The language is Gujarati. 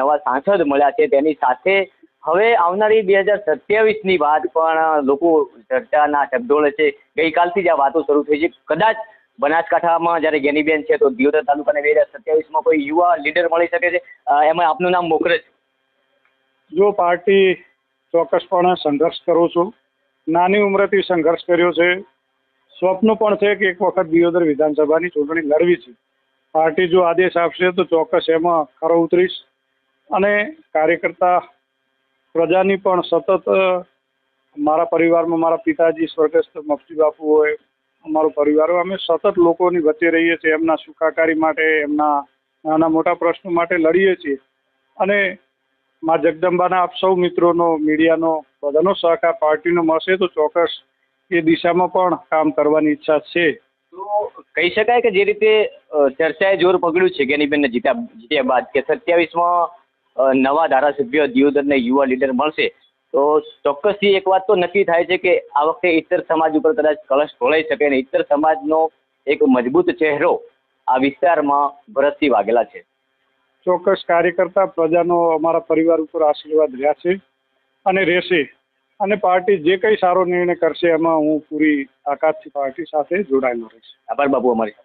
નવા સાંસદ મળ્યા છે તેની સાથે હવે આવનારી 2027ની વાત પણ લોકો ચર્ચાના શબ્દોળે છે. ગઈકાલથી જ આ વાતો શરૂ થઈ છે. કદાચ બનાસકાંઠામાં જ્યારે ગેનીબેન છે તો દિયોદર તાલુકાને 2027માં કોઈ યુવા લીડર મળી શકે છે. એમાં આપનું નામ મોખરે છે. જો પાર્ટી ચોક્કસપણે સંઘર્ષ કરું છું. નાની ઉંમરેથી સંઘર્ષ કર્યો છે. સ્વપ્ન પણ છે કે એક વખત દિયોદર વિધાનસભાની ચૂંટણી લડવી છે. પાર્ટી જો આદેશ આપશે તો ચોક્કસ એમાં ખરો ઉતરીશ અને કાર્યકર્તા પ્રજાની પણ સતત મારા પરિવારમાં મારા પિતાજી સ્વર્ગસ્થ મફતી બાપુ હોય, અમારો પરિવાર હોય, અમે સતત લોકોની વચ્ચે રહીએ છીએ. એમના સુખાકારી માટે, એમના નાના મોટા પ્રશ્નો માટે લડીએ છીએ અને મા જગદંબાના આપ સૌ મિત્રોનો, મીડિયાનો બધાનો સહકાર પાર્ટીનો મળશે તો ચોક્કસ એ દિશામાં પણ કામ કરવાની ઈચ્છા છે. તો કહી શકાય કે જે રીતે ચર્ચાએ જોર પકડ્યું છે ગેનીબેનને જીત્યા બાદ કે 27માં નવા ધારાસભ્ય દિયોદરને યુવા લીડર મળશે તો ચોક્કસથી એક વાત તો નક્કી થાય છે કે આ વખતે ઇત્તર સમાજ ઉપર કદાચ કલશ ઢોળાઈ શકે અને ઇત્તર સમાજનો એક મજબૂત ચહેરો આ વિસ્તારમાં વરસથી વાગેલા છે. ચોક્કસ કાર્યકર્તા પ્રજાનો અમારા પરિવાર ઉપર આશીર્વાદ રહ્યા છે અને રહેશે અને પાર્ટી જે કંઈ સારો નિર્ણય કરશે એમાં હું પૂરી તાકાતથી પાર્ટી સાથે જોડાયેલો રહીશ. આભાર બાબુ અમારી